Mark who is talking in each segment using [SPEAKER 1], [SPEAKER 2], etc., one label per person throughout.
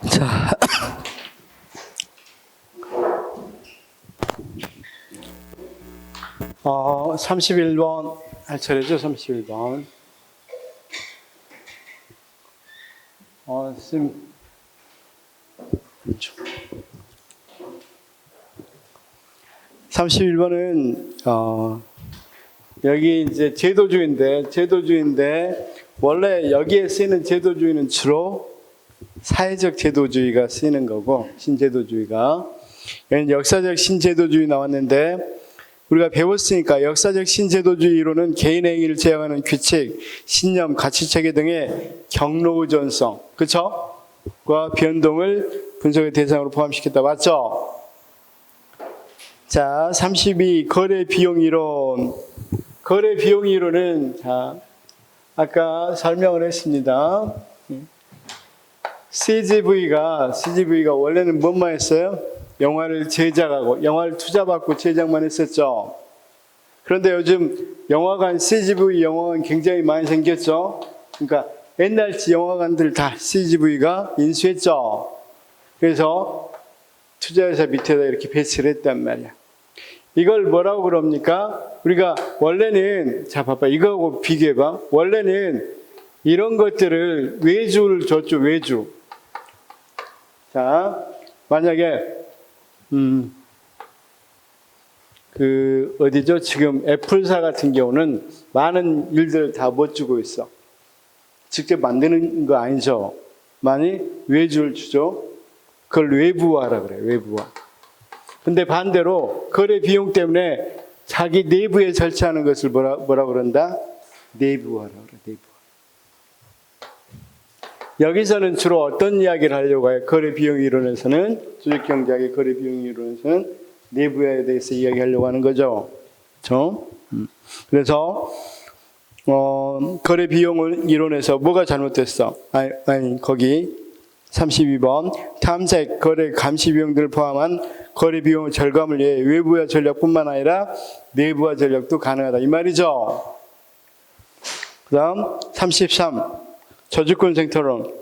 [SPEAKER 1] 자, 31번 할 차례죠. 31번. 쌤. 그렇죠. 31번은 여기 이제 제도주의인데 원래 여기에 쓰이는 제도주의는 주로 사회적 제도주의가 쓰이는 거고, 신제도주의가. 여기는 역사적 신제도주의 나왔는데, 우리가 배웠으니까 역사적 신제도주의 이론은 개인의 행위를 제어하는 규칙, 신념, 가치체계 등의 경로의존성, 그쵸? 과 변동을 분석의 대상으로 포함시켰다. 맞죠? 자, 32. 거래 비용 이론. 거래 비용 이론은, 자, 아까 설명을 했습니다. CGV가 원래는 뭐만 했어요? 영화를 제작하고, 영화를 투자받고 제작만 했었죠. 그런데 요즘 영화관, CGV 영화관 굉장히 많이 생겼죠. 그러니까 옛날치 영화관들 다 CGV가 인수했죠. 그래서 투자회사 밑에다 이렇게 배치를 했단 말이야. 이걸 뭐라고 그럽니까? 우리가 원래는, 자, 봐봐. 이거하고 비교해봐. 원래는 이런 것들을 외주를 줬죠, 외주. 자, 만약에, 어디죠? 지금 애플사 같은 경우는 많은 일들을 다 못 주고 있어. 직접 만드는 거 아니죠? 많이 외주를 주죠. 그걸 외부화라 그래요, 외부화. 근데 반대로 거래 비용 때문에 자기 내부에 설치하는 것을 뭐라 그런다? 내부화라고 그래, 내부화. 여기서는 주로 어떤 이야기를 하려고 해요? 거래 비용 이론에서는, 조직경제학의 거래 비용 이론에서는 내부화에 대해서 이야기하려고 하는 거죠. 그렇죠? 그래서 거래 비용 이론에서 뭐가 잘못됐어? 아니 거기 32번 탐색, 거래, 감시 비용들을 포함한 거래 비용 절감을 위해 외부화 전략뿐만 아니라 내부화 전략도 가능하다. 이 말이죠. 그 다음 33. 조직군 생태론.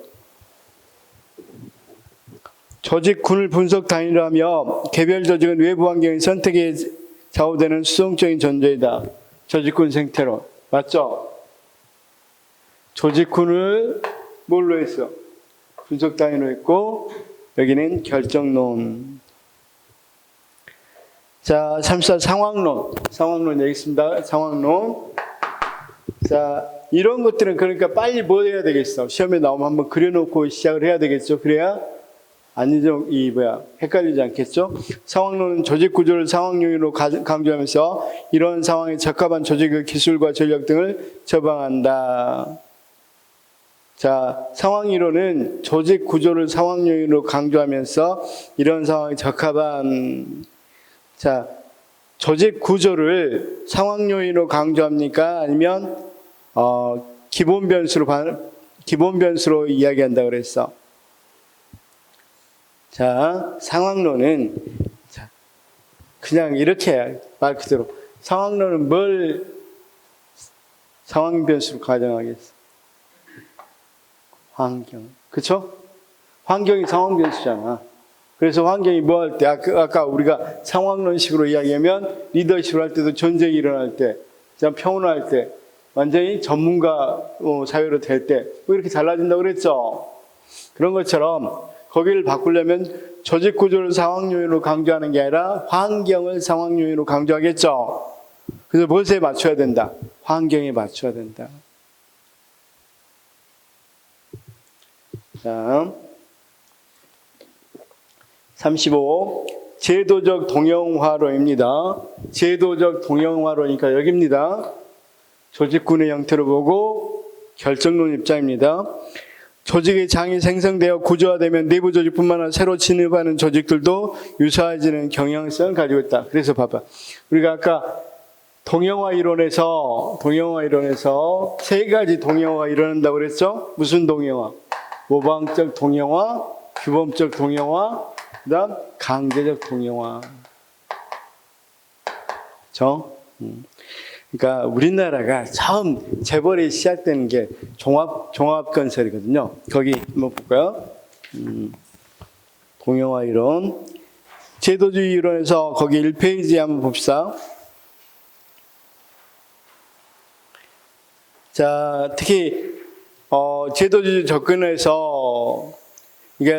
[SPEAKER 1] 조직군을 분석 단위로하며 개별 조직은 외부 환경의 선택에 좌우되는 수동적인 존재이다. 조직군 생태론. 맞죠? 조직군을 뭘로 했어? 분석 단위로 했고, 여기는 결정론. 자, 34 상황론. 상황론 여기 있습니다. 상황론. 자, 이런 것들은 그러니까 빨리 뭐 해야 되겠어? 시험에 나오면 한번 그려놓고 시작을 해야 되겠죠? 그래야 헷갈리지 않겠죠? 상황론은 조직 구조를 상황 요인으로 강조하면서 이런 상황에 적합한 조직의 기술과 전략 등을 처방한다. 자, 상황 이론은 조직 구조를 상황 요인으로 강조하면서 이런 상황에 적합한, 자, 조직 구조를 상황 요인으로 강조합니까? 아니면 기본 변수로 이야기한다 그랬어. 자, 상황론은, 자, 그냥 이렇게 말 그대로. 상황론은 뭘 상황 변수로 가정하겠어? 환경. 그쵸? 환경이 상황 변수잖아. 그래서 환경이 뭐 할 때, 아까 우리가 상황론식으로 이야기하면 리더십을 할 때도 전쟁이 일어날 때, 평온할 때, 완전히 전문가 사회로 될 때, 뭐 이렇게 달라진다고 그랬죠? 그런 것처럼 거기를 바꾸려면 조직 구조를 상황 요인으로 강조하는 게 아니라 환경을 상황 요인으로 강조하겠죠? 그래서 무엇에 맞춰야 된다? 환경에 맞춰야 된다. 자, 35. 제도적 동형화론입니다. 제도적 동형화론이니까 여기입니다. 조직군의 형태로 보고 결정론 입장입니다. 조직의 장이 생성되어 구조화되면 내부 조직뿐만 아니라 새로 진입하는 조직들도 유사해지는 경향성을 가지고 있다. 그래서 봐봐. 우리가 아까 동형화 이론에서 세 가지 동형화가 일어난다고 그랬죠? 무슨 동형화? 모방적 동형화, 규범적 동형화, 그 다음 강제적 동형화. 그렇죠? 그러니까 우리나라가 처음 재벌이 시작되는 게 종합건설이거든요. 거기 한번 볼까요? 동영화 이론. 제도주의 이론에서 거기 1페이지 한번 봅시다. 자, 특히 제도주의 접근에서 이게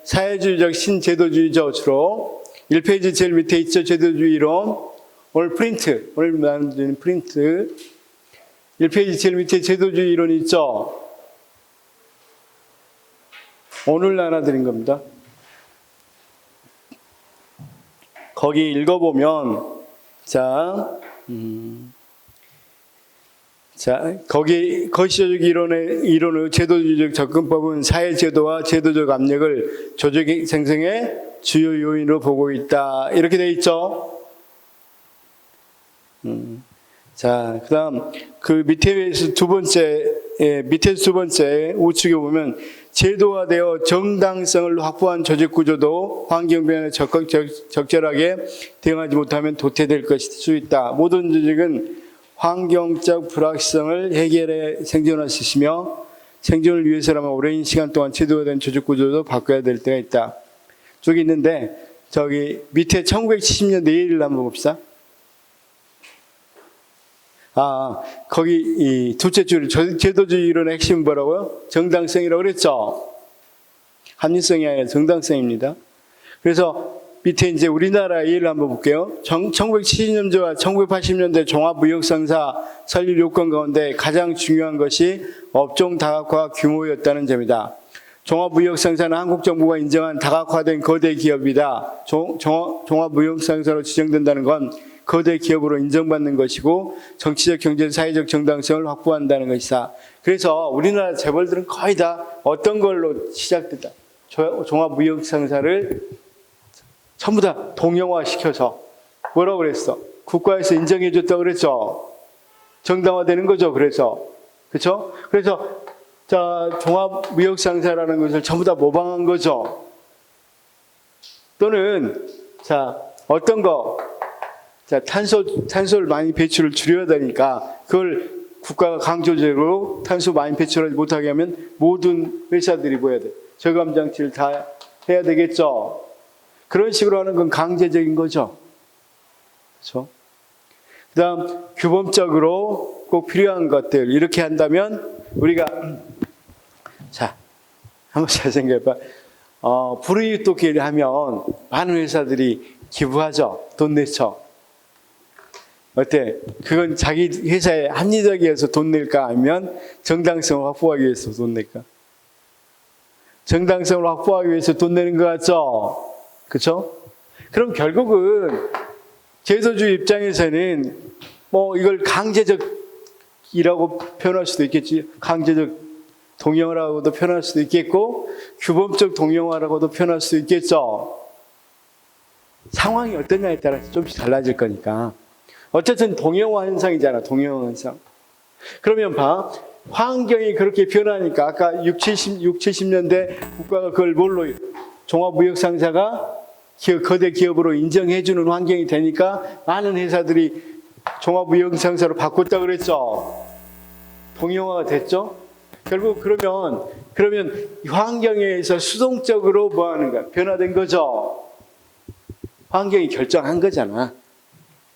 [SPEAKER 1] 사회주의적 신제도주의죠. 주로 1페이지 제일 밑에 있죠. 제도주의 이론. 오늘 만드는 프린트 1페이지 제일 밑에 제도주의 이론이 있죠. 오늘 나눠드린 겁니다. 거기 읽어보면 거기 거시적 이론의 제도주의적 접근법은 사회제도와 제도적 압력을 조직 생성의 주요 요인으로 보고 있다. 이렇게 돼 있죠. 자, 그 다음, 밑에서 두 번째 우측에 보면 제도화되어 정당성을 확보한 조직구조도 환경변화에 적절하게 대응하지 못하면 도태될 수 있다. 모든 조직은 환경적 불확실성을 해결해 생존할 수 있으며 생존을 위해서라면 오랜 시간 동안 제도화된 조직구조도 바꿔야 될 때가 있다. 저기 있는데 저기 밑에 1970년대 예를 한번 봅시다. 거기 이 둘째 줄 제도주의 이론의 핵심은 뭐라고요? 정당성이라고 그랬죠. 합리성이 아니라 정당성입니다. 그래서 밑에 이제 우리나라 예를 한번 볼게요. 1970년대와 1980년대 종합무역상사 설립 요건 가운데 가장 중요한 것이 업종 다각화 규모였다는 점이다. 종합무역상사는 한국 정부가 인정한 다각화된 거대 기업이다. 종합무역상사로 지정된다는 건 거대 기업으로 인정받는 것이고 정치적, 경제적, 사회적 정당성을 확보한다는 것이다. 그래서 우리나라 재벌들은 거의 다 어떤 걸로 시작됐다. 종합무역상사를 전부 다 동영화시켜서 뭐라고 그랬어? 국가에서 인정해줬다고 그랬죠. 정당화되는 거죠. 그래서 그렇죠? 그래서 종합무역상사라는 것을 전부 다 모방한 거죠. 또는 어떤 거 탄소를 많이 배출을 줄여야 되니까 그걸 국가가 강조적으로 탄소 많이 배출하지 못하게 하면 모든 회사들이 뭐 해야 돼? 저감 장치를 다 해야 되겠죠. 그런 식으로 하는 건 강제적인 거죠. 그렇죠? 그다음 규범적으로 꼭 필요한 것들 이렇게 한다면 우리가 한번 잘 생각해봐. 불이익도끼를 하면 많은 회사들이 기부하죠. 돈 내죠. 어때? 그건 자기 회사에 합리적이어서 위해서 돈 낼까? 아니면 정당성을 확보하기 위해서 돈 낼까? 정당성을 확보하기 위해서 돈 내는 것 같죠? 그렇죠? 그럼 결국은 제도주의 입장에서는 이걸 강제적이라고 표현할 수도 있겠지. 강제적 동영화라고도 표현할 수도 있겠고 규범적 동영화라고도 표현할 수도 있겠죠. 상황이 어떠냐에 따라서 좀씩 달라질 거니까. 어쨌든 동영화 현상이잖아. 동영화 현상. 그러면 환경이 그렇게 변하니까 아까 70년대 국가가 그걸 뭘로 종합무역상사가 거대 기업으로 인정해주는 환경이 되니까 많은 회사들이 종합무역상사로 바꿨다고 그랬죠. 동영화가 됐죠. 결국 그러면 환경에 의해서 수동적으로 뭐 하는 거야? 변화된 거죠. 환경이 결정한 거잖아.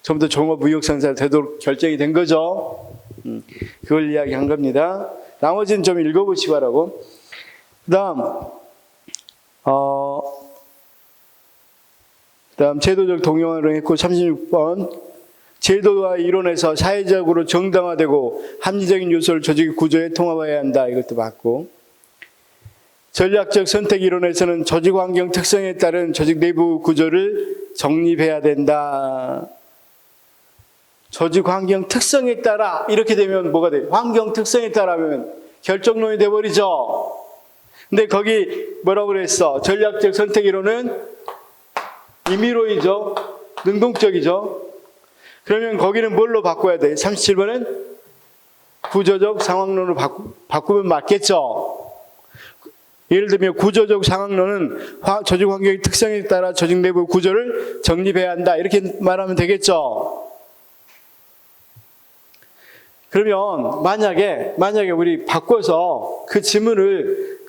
[SPEAKER 1] 전부 다 종합무역상사가 되도록 결정이 된 거죠. 그걸 이야기한 겁니다. 나머지는 좀 읽어보시기 바라고. 그다음 제도적 동영화를 했고 36번 제도와 이론에서 사회적으로 정당화되고 합리적인 요소를 조직 구조에 통합해야 한다. 이것도 맞고 전략적 선택 이론에서는 조직 환경 특성에 따른 조직 내부 구조를 정립해야 된다. 조직 환경 특성에 따라 이렇게 되면 뭐가 돼? 환경 특성에 따라면 결정론이 돼버리죠. 근데 거기 뭐라고 그랬어? 전략적 선택 이론은 임의론이죠. 능동적이죠. 그러면 거기는 뭘로 바꿔야 돼? 37번은 구조적 상황론으로 바꾸면 맞겠죠. 예를 들면 구조적 상황론은 조직 환경의 특성에 따라 조직 내부 구조를 정립해야 한다. 이렇게 말하면 되겠죠. 그러면 만약에 우리 바꿔서 그 지문을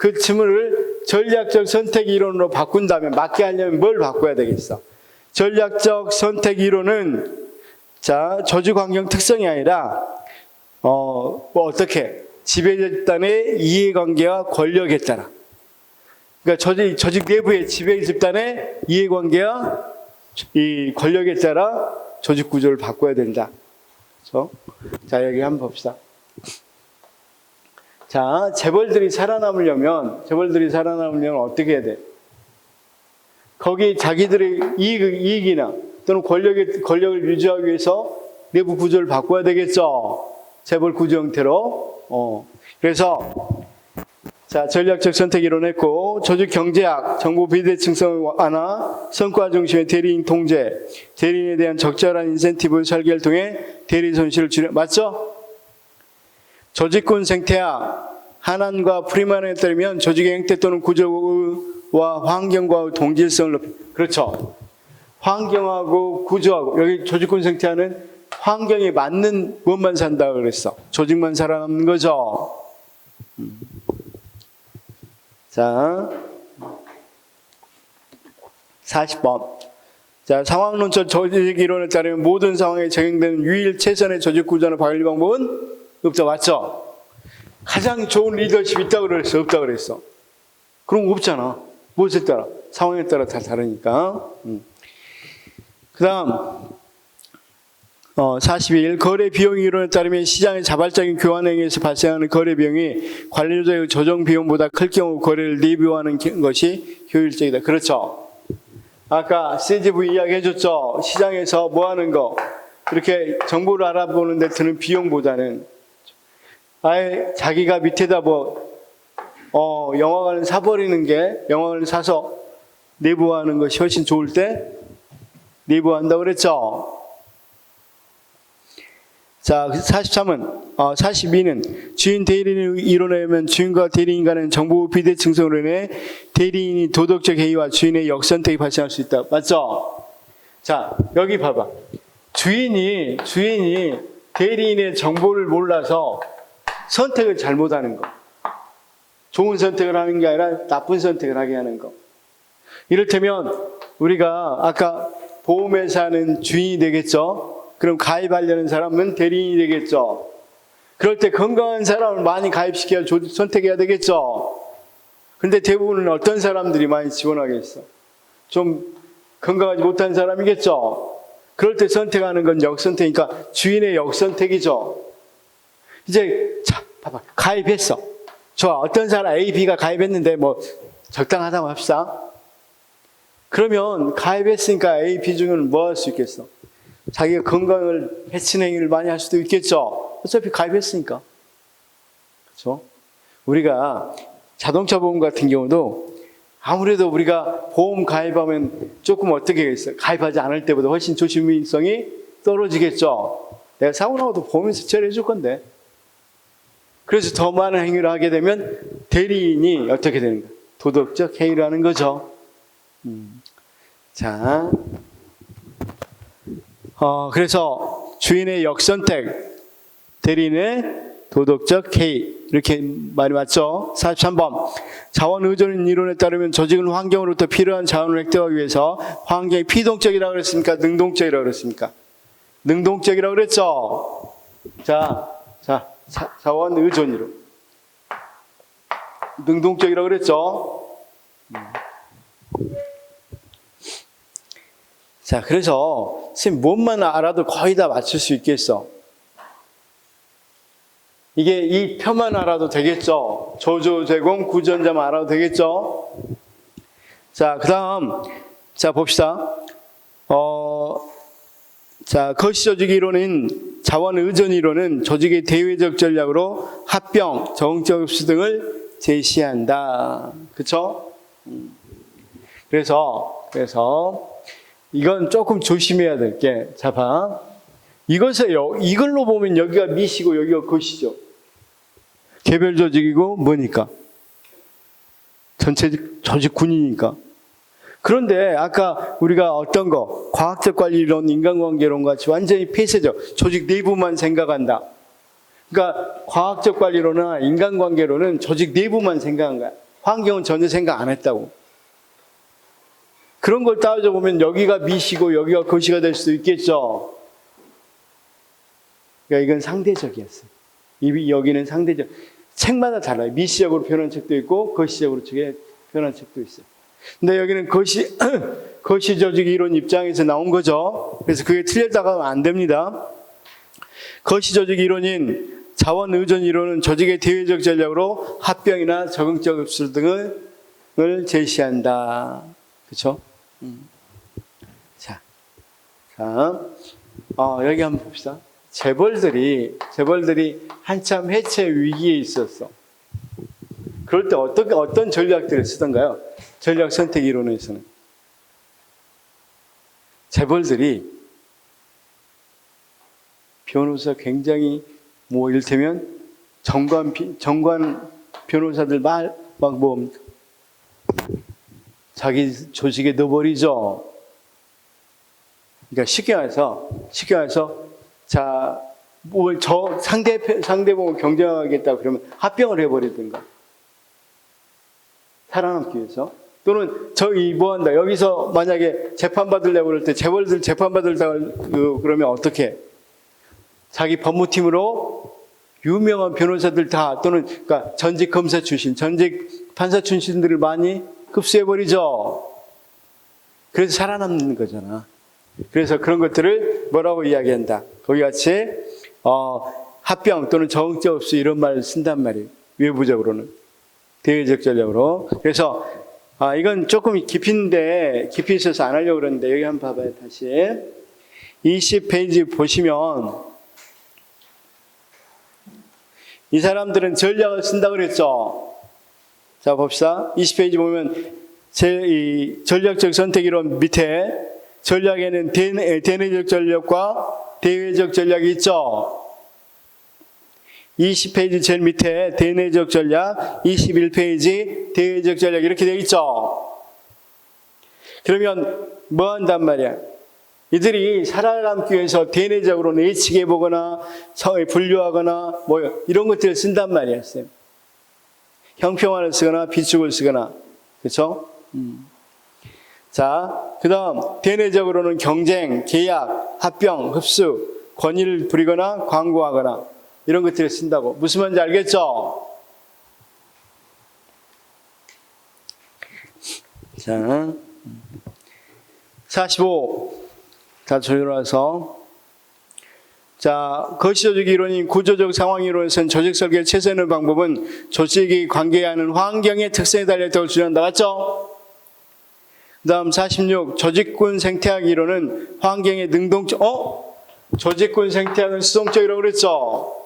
[SPEAKER 1] 전략적 선택 이론으로 바꾼다면, 맞게 하려면 뭘 바꿔야 되겠어? 전략적 선택 이론은, 자, 조직 환경 특성이 아니라, 뭐 어떻게? 지배 집단의 이해관계와 권력에 따라. 그러니까 조직 내부의 지배 집단의 이해관계와 이 권력에 따라 조직 구조를 바꿔야 된다. 그렇죠? 자, 여기 한번 봅시다. 자, 재벌들이 살아남으려면 어떻게 해야 돼? 거기 자기들의 이익이나 또는 권력을 유지하기 위해서 내부 구조를 바꿔야 되겠죠. 재벌 구조 형태로. 그래서 자, 전략적 선택 이론했고, 조직 경제학, 정보 비대칭성 완화, 성과 중심의 대리인 통제, 대리인에 대한 적절한 인센티브 설계를 통해 대리 손실을 줄여. 맞죠? 조직군 생태학, 하난과 프리만에 따르면 조직의 형태 또는 구조와 환경과 동질성을 높이. 그렇죠. 환경하고 구조하고, 여기 조직군 생태학은 환경에 맞는 것만 산다고 그랬어. 조직만 살아남는 거죠. 자, 40번. 자, 상황론적 조직 이론에 따르면 모든 상황에 적용되는 유일 최선의 조직 구조나 관리 방법은 없다. 맞죠? 가장 좋은 리더십이 있다고 그랬어? 없다고 그랬어? 그런 거 없잖아. 무엇에 따라? 상황에 따라 다 다르니까. 그 다음, 41. 거래 비용 이론에 따르면 시장의 자발적인 교환 행위에서 발생하는 거래 비용이 관리자의 조정 비용보다 클 경우 거래를 내부화하는 것이 효율적이다. 그렇죠. 아까 CGV 이야기 해줬죠. 시장에서 뭐 하는 거, 이렇게 정보를 알아보는 데 드는 비용보다는 아예 자기가 밑에다 영화관을 사버리는 게, 영화관을 사서 내부화하는 것이 훨씬 좋을 때 내부화한다고 그랬죠. 자, 42는 주인 대리인 이론에 의하면 주인과 대리인 간의 정보 비대칭성으로 인해 대리인이 도덕적 해이와 주인의 역선택이 발생할 수 있다. 맞죠? 자, 여기 봐봐. 주인이 대리인의 정보를 몰라서 선택을 잘못하는 거. 좋은 선택을 하는 게 아니라 나쁜 선택을 하게 하는 거. 이를테면 우리가 아까 보험회사는 주인이 되겠죠? 그럼 가입하려는 사람은 대리인이 되겠죠. 그럴 때 건강한 사람을 많이 가입시켜야 선택해야 되겠죠. 근데 대부분은 어떤 사람들이 많이 지원하겠어? 좀 건강하지 못한 사람이겠죠. 그럴 때 선택하는 건 역선택이니까 주인의 역선택이죠. 이제 자, 봐봐. 가입했어. 좋아. 어떤 사람 A, B가 가입했는데 뭐 적당하다고 합시다. 그러면 가입했으니까 A, B 중에는 뭐 할 수 있겠어? 자기가 건강을 해치는 행위를 많이 할 수도 있겠죠. 어차피 가입했으니까. 그렇죠? 우리가 자동차 보험 같은 경우도 아무래도 우리가 보험 가입하면 조금 어떻게 하겠어요? 가입하지 않을 때보다 훨씬 조심성이 떨어지겠죠. 내가 사고 나고도 보험에서 처리해 줄 건데. 그래서 더 많은 행위를 하게 되면 대리인이 어떻게 되는가? 도덕적 해이를 하는 거죠. 자, 그래서 주인의 역선택, 대리인의 도덕적 해이, 이렇게 말이 맞죠? 43번. 자원 의존 이론에 따르면 조직은 환경으로부터 필요한 자원을 획득하기 위해서 환경이 피동적이라고 그랬습니까? 능동적이라고 그랬습니까? 능동적이라고 그랬죠? 자원 의존 이론. 능동적이라고 그랬죠? 자, 그래서 선생님 뭔만 알아도 거의 다 맞출 수 있겠어. 이게 이 표만 알아도 되겠죠. 조조 제공 구전자만 알아도 되겠죠. 자, 그다음 자 봅시다. 자, 거시조직 이론인 자원 의존 이론은 조직의 대외적 전략으로 합병, 적응적 흡수 등을 제시한다. 그렇죠? 그래서 이건 조금 조심해야 될 게, 자 봐. 이걸로 보면 여기가 미시고 여기가 거시죠. 개별 조직이고 뭐니까? 전체 조직군이니까. 그런데 아까 우리가 어떤 거, 과학적 관리론, 인간관계론 같이 완전히 폐쇄적, 조직 내부만 생각한다. 그러니까 과학적 관리론이나 인간관계론은 조직 내부만 생각한 거야. 환경은 전혀 생각 안 했다고. 그런 걸 따져보면 여기가 미시고 여기가 거시가 될 수도 있겠죠. 그러니까 이건 상대적이었어요. 여기는 상대적. 책마다 달라요. 미시적으로 표현한 책도 있고 거시적으로 표현한 책도 있어요. 근데 여기는 거시조직 이론 입장에서 나온 거죠. 그래서 그게 틀렸다고 하면 안 됩니다. 거시조직 이론인 자원 의존 이론은 조직의 대외적 전략으로 합병이나 적응적 흡수 등을 제시한다. 그렇죠? 자, 여기 한번 봅시다. 재벌들이 한참 해체 위기에 있었어. 그럴 때 어떤 전략들을 쓰던가요? 전략 선택 이론에서는 재벌들이 변호사 굉장히 이를테면 정관 변호사들 자기 조직에 넣어버리죠. 그러니까 쉽게 말해서 자, 상대방을 경쟁하겠다 그러면 합병을 해버리든가. 살아남기 위해서. 또는 뭐한다. 여기서 만약에 재판받으려고 그럴 때 재벌들 재판받으려고 그러면 어떻게? 자기 법무팀으로 유명한 변호사들 또는 그러니까 전직 검사 출신, 전직 판사 출신들을 많이 흡수해버리죠. 그래서 살아남는 거잖아. 그래서 그런 것들을 뭐라고 이야기한다. 거기 같이 합병 또는 적응적 흡수 이런 말을 쓴단 말이에요. 외부적으로는. 대외적 전략으로. 그래서 이건 조금 깊이 있어서 안 하려고 그러는데 여기 한번 봐봐요. 다시 20페이지 보시면 이 사람들은 전략을 쓴다고 그랬죠. 자 봅시다. 20페이지 보면 이 전략적 선택 이론 밑에 전략에는 대내적 전략과 대외적 전략이 있죠. 20페이지 제일 밑에 대내적 전략, 21페이지 대외적 전략 이렇게 되어 있죠. 그러면 뭐 한단 말이야? 이들이 살아남기 위해서 대내적으로 내치해보거나 분류하거나 이런 것들을 쓴단 말이야. 형평화를 쓰거나 비축을 쓰거나. 그렇죠? 자, 그 다음 대내적으로는 경쟁, 계약, 합병, 흡수, 권위를 부리거나 광고하거나 이런 것들을 쓴다고. 무슨 말인지 알겠죠? 자, 45. 다 조율해서. 자, 거시조직 이론인 구조적 상황 이론에서는 조직 설계를 최선의 방법은 조직이 관계하는 환경의 특성에 달려있다고 주장한다. 맞죠? 그 다음 46. 조직군 생태학 이론은 환경의 능동적, 조직군 생태학은 수동적이라고 그랬죠?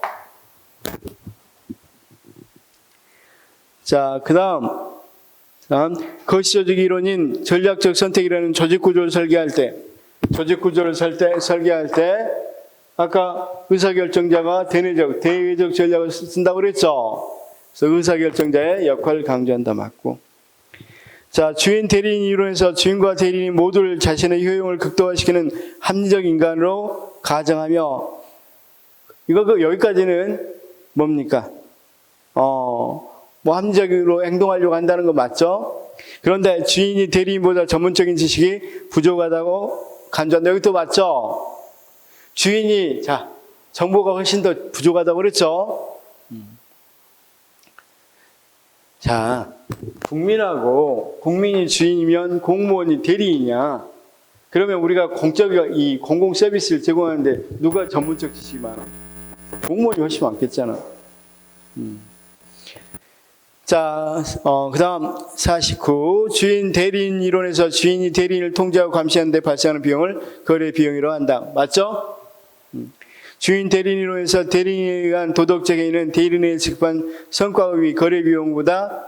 [SPEAKER 1] 자, 그 다음 거시조직 이론인 전략적 선택이라는 조직구조를 설계할 때 아까 의사결정자가 대외적 전략을 쓴다고 그랬죠. 그래서 의사결정자의 역할을 강조한다. 맞고. 자, 주인 대리인 이론에서 주인과 대리인이 모두를 자신의 효용을 극도화시키는 합리적 인간으로 가정하며 여기까지는 뭡니까? 합리적으로 행동하려고 한다는 거 맞죠? 그런데 주인이 대리인보다 전문적인 지식이 부족하다고 간주한다. 여기 또 맞죠? 주인이 정보가 훨씬 더 부족하다고 그랬죠? 자, 국민이 주인이면 공무원이 대리인이야. 그러면 우리가 이 공공 서비스를 제공하는데 누가 전문적 지식이 많아? 공무원이 훨씬 많겠잖아. 자, 그 다음 49. 주인 대리인 이론에서 주인이 대리인을 통제하고 감시하는 데 발생하는 비용을 거래 비용이라고 한다. 맞죠? 주인 대리인 이론에서 대리인에 의한 도덕적 해이는 대리인에 직pan 성과급이 거래 비용보다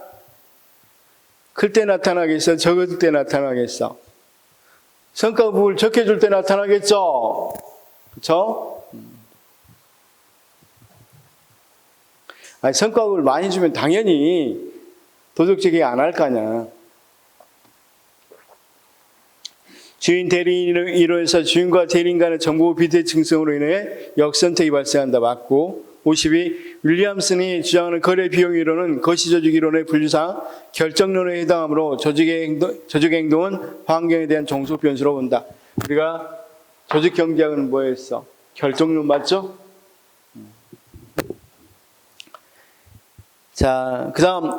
[SPEAKER 1] 클 때 나타나겠어? 적을 때 나타나겠어? 성과급을 적게 줄 때 나타나겠죠? 그렇죠? 성과급을 많이 주면 당연히 도덕적이 안 할 거 아니야. 주인 대리인 이론에서 주인과 대리인 간의 정보 비대칭성으로 인해 역선택이 발생한다. 맞고. 52. 윌리엄슨이 주장하는 거래 비용 이론은 거시조직 이론의 분류상 결정론에 해당하므로 조직의 행동은 환경에 대한 종속 변수로 본다. 우리가 조직 경제학은 뭐였어? 결정론 맞죠? 자, 그 다음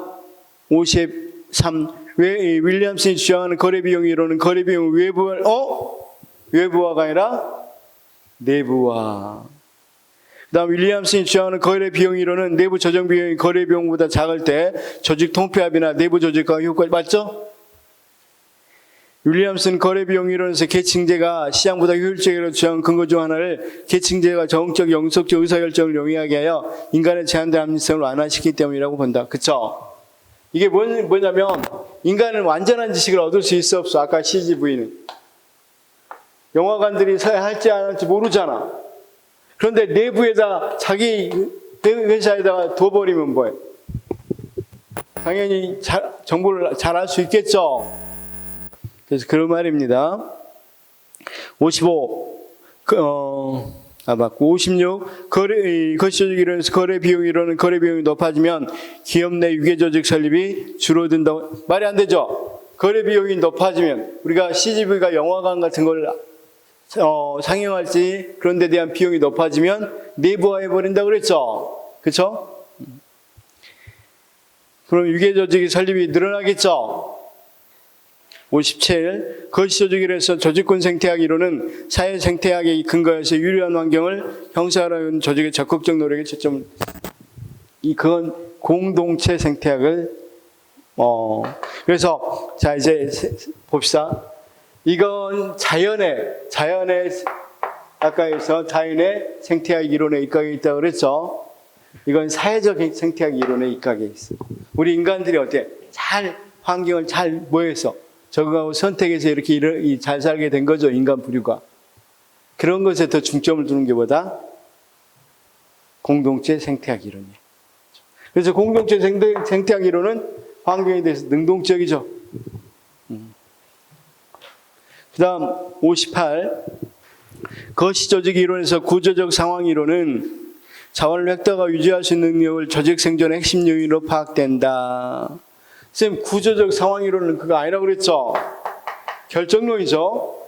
[SPEAKER 1] 53. 왜 윌리엄슨이 주장하는 거래 비용 이론은 거래 비용 외부화가 아니라 내부화. 그 다음 윌리엄슨이 주장하는 거래 비용 이론은 내부 조정 비용이 거래 비용보다 작을 때 조직 통폐합이나 내부 조직과 효과 맞죠? 윌리엄슨 거래 비용 이론에서 계층제가 시장보다 효율적이라고 주장한 근거 중 하나를 계층제가 정적, 영속적 의사결정을 용이하게 하여 인간의 제한된 합리성을 완화시키기 때문이라고 본다. 그쵸? 이게 뭐냐면 인간은 완전한 지식을 얻을 수 있어 없어? 아까 CGV는 영화관들이 할지 안 할지 모르잖아. 그런데 내부에다 자기 회사에다가 둬버리면 뭐해? 당연히 정보를 잘 알 수 있겠죠. 그래서 그런 말입니다. 55. 56. 거시조직 이론에서 거래 비용 이론은 거래 비용이 높아지면 기업 내 유계조직 설립이 줄어든다고. 말이 안 되죠. 거래 비용이 높아지면 우리가 CGV가 영화관 같은 걸 상영할지 그런 데 대한 비용이 높아지면 내부화해버린다고 그랬죠. 그렇죠? 그럼 유계조직이 설립이 늘어나겠죠. 57. 거시조직이라서 조직군 생태학 이론은 사회 생태학에 근거해서 유리한 환경을 형성하려는 조직의 적극적 노력에 초점. 그건 공동체 생태학을 그래서 자 이제 봅시다. 이건 자연의 아까에서 자연의 생태학 이론에 입각해 있다고 그랬죠. 이건 사회적 생태학 이론에 입각해 있어. 우리 인간들이 어때? 잘 환경을 잘 뭐해서 적응하고 선택해서 이렇게 잘 살게 된 거죠. 인간 부류가. 그런 것에 더 중점을 두는 게 보다 공동체 생태학 이론이에요. 그래서 공동체 생태학 이론은 환경에 대해서 능동적이죠. 그 다음 58. 거시조직 이론에서 구조적 상황 이론은 자원을 획득하고 유지할 수 있는 능력을 조직 생존의 핵심 요인으로 파악된다. 선생님, 구조적 상황 이론은 그거 아니라고 그랬죠? 결정론이죠.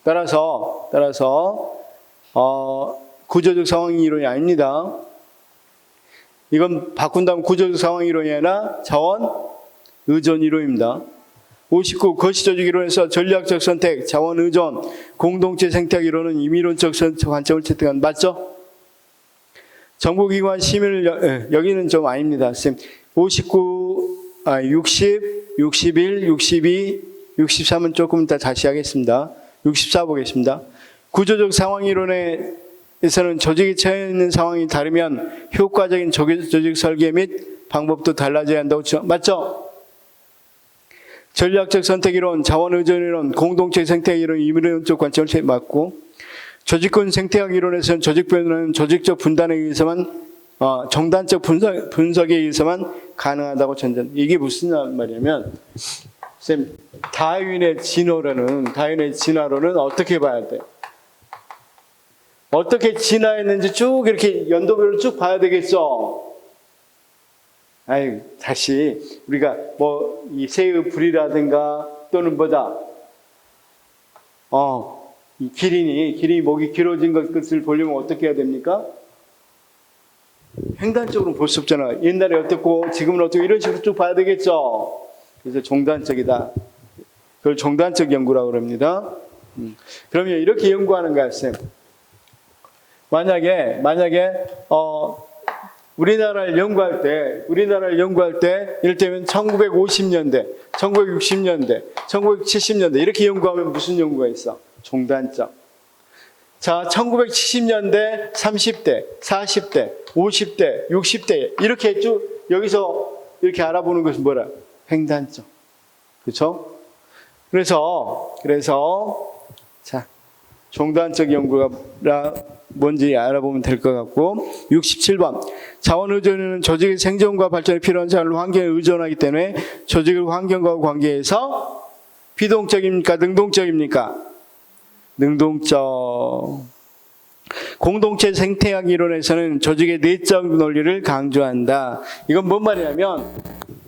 [SPEAKER 1] 따라서 구조적 상황 이론이 아닙니다. 이건 바꾼다면 구조적 상황 이론이 아니라 자원 의존 이론입니다. 59. 거시조직 이론에서 전략적 선택, 자원 의존, 공동체 생태학 이론은 임의론적 관점을 채택한 맞죠? 정보기관 시민을 여기는 좀 아닙니다. 쌤. 60, 61, 62, 63은 조금 이따 다시 하겠습니다. 64 보겠습니다. 구조적 상황 이론에서는 조직이 처해 있는 상황이 다르면 효과적인 조직 설계 및 방법도 달라져야 한다고 맞죠? 전략적 선택 이론, 자원 의존 이론, 공동체 생태학 이론, 임의론적 관점을 맞고 조직군 생태학 이론에서는 조직 변화는 조직적 분단에 의해서만 정단적 분석에 의해서만 가능하다고 전전. 이게 무슨 말이냐면 쌤, 다윈의 진화론은 어떻게 봐야 돼? 어떻게 진화했는지 쭉 이렇게 연도별로 쭉 봐야 되겠죠. 다시 우리가 뭐 이 새의 불이라든가 또는 뭐다 이 기린이 목이 길어진 것을 보려면 어떻게 해야 됩니까? 횡단적으로 볼 수 없잖아. 옛날에 어떻고 지금은 어떻고 이런 식으로 쭉 봐야 되겠죠. 그래서 종단적이다. 그걸 종단적 연구라고 합니다. 그러면 이렇게 연구하는 거야, 쌤. 만약에 우리나라를 연구할 때 이를테면 1950년대, 1960년대, 1970년대 이렇게 연구하면 무슨 연구가 있어? 종단적. 자, 1970년대 30대, 40대, 50대, 60대 이렇게 쭉 여기서 이렇게 알아보는 것은 뭐라? 횡단적. 그렇죠? 그래서 자, 종단적 연구가 뭔지 알아보면 될 것 같고 67번 자원 의존은 조직의 생존과 발전에 필요한 자원을 환경에 의존하기 때문에 조직의 환경과 관계에서 비동적입니까? 능동적입니까? 능동적. 공동체 생태학 이론에서는 조직의 내적 논리를 강조한다. 이건 뭔 말이냐면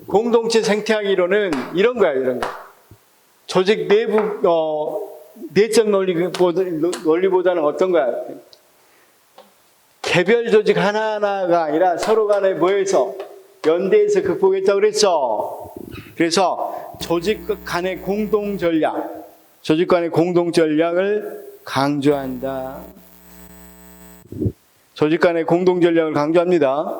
[SPEAKER 1] 공동체 생태학 이론은 이런 거야, 이런 거. 조직 내부 내적 논리보다는 어떤 거야? 개별 조직 하나하나가 아니라 서로 간에 모여서 연대해서 극복했다고 그랬죠. 그래서 조직 간의 공동 전략, 조직 간의 공동 전략을 강조한다. 조직 간의 공동 전략을 강조합니다.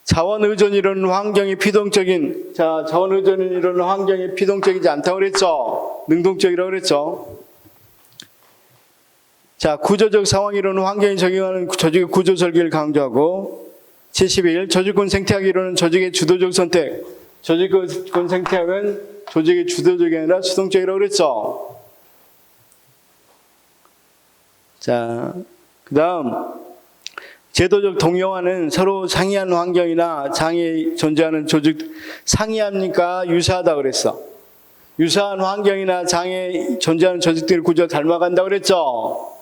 [SPEAKER 1] 자원 의존 이론은 환경이 피동적인, 자원 의존 이론은 환경이 피동적이지 않다고 그랬죠. 능동적이라고 그랬죠. 자, 구조적 상황 이론은 환경이 적용하는 조직의 구조 설계를 강조하고, 71. 조직군 생태학 이론은 조직의 주도적 선택. 조직군 생태학은 조직의 주도적이 아니라 수동적이라고 그랬죠. 자, 그 다음 제도적 동형화는 서로 상이한 환경이나 장애 존재하는 조직, 상이합니까? 유사하다 그랬어. 유사한 환경이나 장애 존재하는 조직들의 구조가 닮아간다고 그랬죠.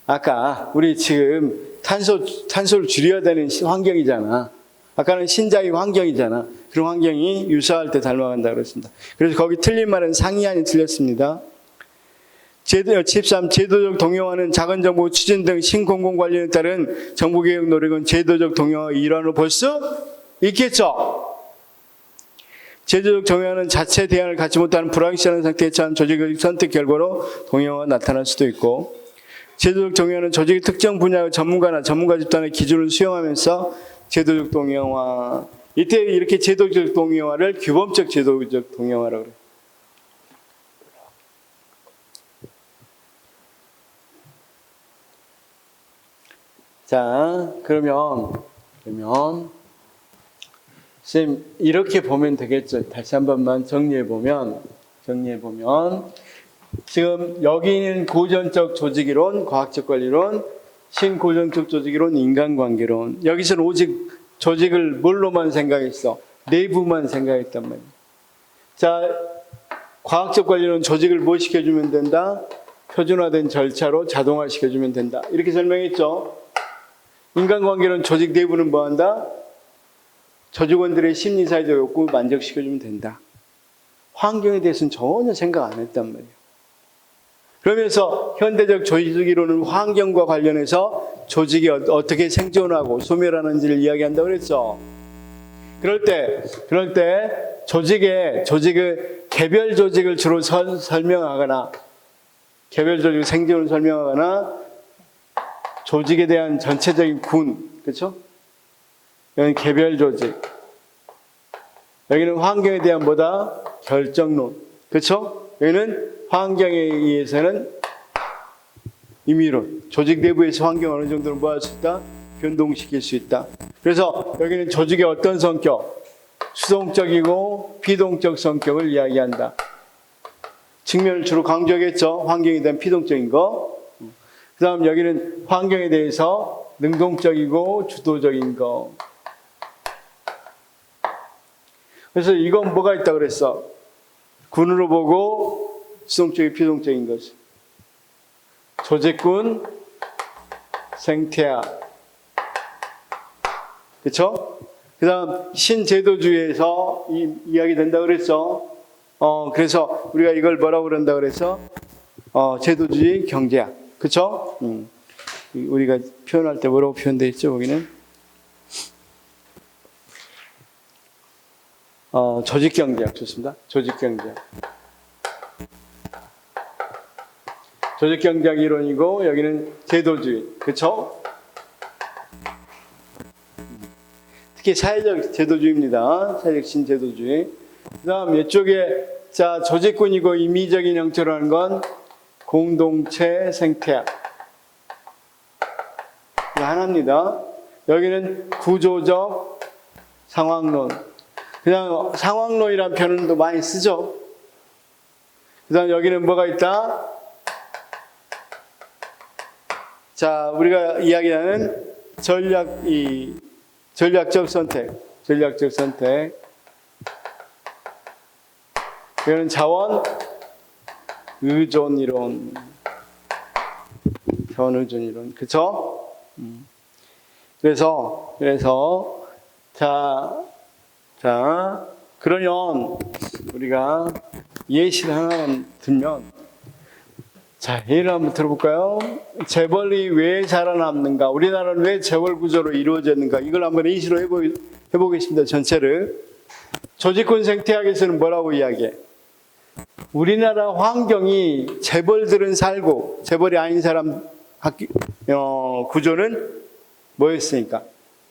[SPEAKER 1] 아까 우리 지금 탄소를 줄여야 되는 환경이잖아. 아까는 신자유 환경이잖아. 그런 환경이 유사할 때 닮아간다고 그랬습니다. 그래서 거기 틀린 말은 상이한이 틀렸습니다. 13. 제도적 동형화는 작은 정부 추진 등 신공공 관련에 따른 정부개혁 노력은 제도적 동형화의 일환으로 볼 수 있겠죠. 제도적 동형화는 자체 대안을 갖지 못하는 불확실한 상태에 처한 조직의 선택 결과로 동형화가 나타날 수도 있고, 제도적 동형화는 조직의 특정 분야의 전문가나 전문가 집단의 기준을 수용하면서 제도적 동형화, 이때 이렇게 제도적 동형화를 규범적 제도적 동형화라고 그래요. 자, 그러면 선생님 이렇게 보면 되겠죠. 다시 한 번만 정리해보면 지금 여기는 고전적 조직이론, 과학적 관리론, 신고전적 조직이론, 인간관계론. 여기서는 오직 조직을 뭘로만 생각했어? 내부만 생각했단 말이에요. 자, 과학적 관리론 조직을 뭐 시켜주면 된다? 표준화된 절차로 자동화시켜주면 된다. 이렇게 설명했죠. 인간관계론 조직 내부는 뭐한다? 조직원들의 심리사회적 욕구 만족시켜주면 된다. 환경에 대해서는 전혀 생각 안 했단 말이에요. 그러면서 현대적 조직이론은 환경과 관련해서 조직이 어떻게 생존하고 소멸하는지를 이야기한다고 그랬죠. 그럴 때 조직의 개별 조직을 주로 설명하거나, 개별 조직 생존을 설명하거나, 조직에 대한 전체적인 군, 그렇죠? 여기는 개별 조직. 여기는 환경에 대한 뭐다? 결정론. 그렇죠? 여기는 환경에 의해서는 임의론. 조직 내부에서 환경을 어느 정도로 뭐 할 수 있다? 변동시킬 수 있다. 그래서 여기는 조직의 어떤 성격? 수동적이고 비동적 성격을 이야기한다. 측면을 주로 강조하겠죠. 환경에 대한 피동적인 거. 그 다음 여기는 환경에 대해서 능동적이고 주도적인 거. 그래서 이건 뭐가 있다고 그랬어? 군으로 보고 수동적이고 피동적인 것을. 조직군, 생태학. 그렇죠? 그 다음 신제도주의에서 이야기 된다고 그랬죠. 그래서 우리가 이걸 뭐라고 그런다 그래서 제도주의 경제학. 그렇죠? 우리가 표현할 때 뭐라고 표현되어 있죠? 거기는 조직경제학. 좋습니다. 조직경제학. 조직경제학 이론이고 여기는 제도주의. 그렇죠? 특히 사회적 제도주의입니다. 사회적 신제도주의. 그 다음 이쪽에 자 조직군이고 임의적인 형태로 하는 건 공동체 생태학. 이거 하나입니다. 여기는 구조적 상황론. 그냥 상황론이라는 표현도 많이 쓰죠. 그 다음 여기는 뭐가 있다? 자, 우리가 이야기하는 전략적 선택. 이거는 자원 의존 이론. 견우전 이론. 그쵸? 그래서, 그러면 우리가 예시를 하나만 들면, 자, 예를 한번 들어볼까요? 재벌이 왜 살아남는가? 우리나라는 왜 재벌 구조로 이루어졌는가? 이걸 한번 예시로 해보겠습니다. 전체를. 조직권 생태학에서는 뭐라고 이야기해? 우리나라 환경이 재벌들은 살고 재벌이 아닌 사람 구조는 뭐였으니까?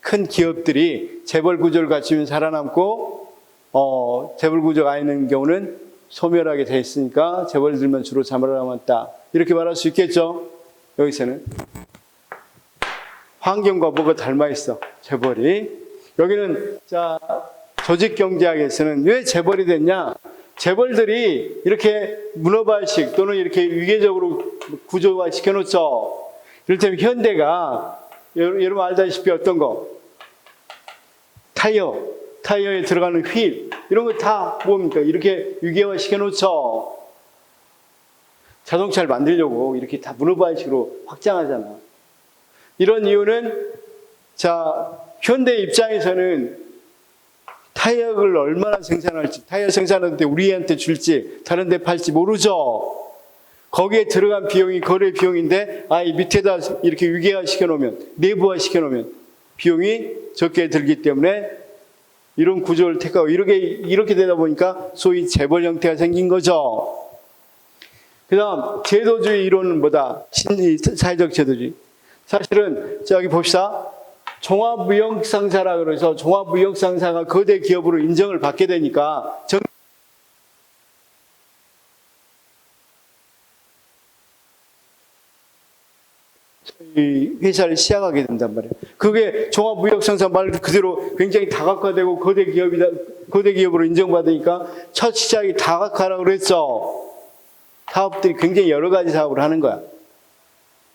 [SPEAKER 1] 큰 기업들이 재벌 구조를 갖추면 살아남고 재벌 구조가 아닌 경우는 소멸하게 돼 있으니까 재벌들만 주로 살아남았다. 이렇게 말할 수 있겠죠? 여기서는 환경과 뭐가 닮아 있어? 재벌이. 여기는 자 조직경제학에서는 왜 재벌이 됐냐? 재벌들이 이렇게 문어발식 또는 이렇게 위계적으로 구조화 시켜놓죠. 이를테면 현대가 여러분 알다시피 어떤 거? 타이어에 들어가는 휠 이런 거 다 뭡니까? 이렇게 위계화 시켜놓죠. 자동차를 만들려고 이렇게 다 문어발식으로 확장하잖아. 이런 이유는 자 현대 입장에서는 타이어를 얼마나 생산할지, 타이어 생산하는데 우리한테 줄지, 다른 데 팔지 모르죠. 거기에 들어간 비용이 거래 비용인데, 이 밑에다 이렇게 위계화 시켜놓으면, 내부화 시켜놓으면 비용이 적게 들기 때문에 이런 구조를 택하고 이렇게 되다 보니까 소위 재벌 형태가 생긴 거죠. 그 다음, 제도주의 이론은 뭐다? 사회적 제도주의. 사실은, 저기 봅시다. 종합무역상사라 그래서 종합무역상사가 거대 기업으로 인정을 받게 되니까 이 회사를 시작하게 된단 말이에요. 그게 종합무역상사 말 그대로 굉장히 다각화되고 거대 기업으로 인정받으니까 첫 시작이 다각화라고 그랬죠. 사업들이 굉장히 여러 가지 사업을 하는 거야.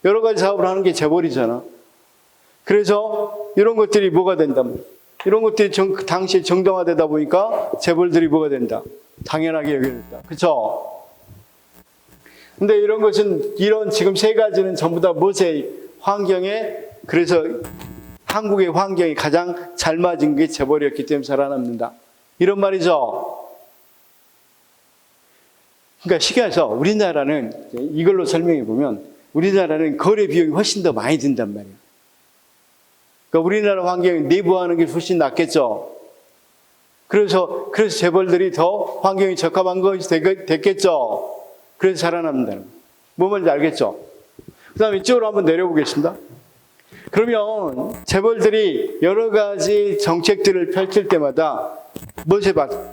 [SPEAKER 1] 여러 가지 사업을 하는 게 재벌이잖아. 그래서 이런 것들이 뭐가 된다? 이런 것들이 당시에 정당화되다 보니까 재벌들이 뭐가 된다? 당연하게 여겨졌다. 그쵸? 근데 이런 것은, 이런 지금 세 가지는 전부 다 무엇의 환경에, 그래서 한국의 환경이 가장 잘 맞은 게 재벌이었기 때문에 살아남는다. 이런 말이죠. 그러니까 시기해서 우리나라는, 이걸로 설명해 보면, 우리나라는 거래 비용이 훨씬 더 많이 든단 말이에요. 그러니까 우리나라 환경이 내부하는 게 훨씬 낫겠죠. 그래서 재벌들이 더 환경이 적합한 것이 됐겠죠. 그래서 살아남는다는 거예요. 뭐 말인지 알겠죠? 그 다음에 이쪽으로 한번 내려보겠습니다. 그러면 재벌들이 여러 가지 정책들을 펼칠 때마다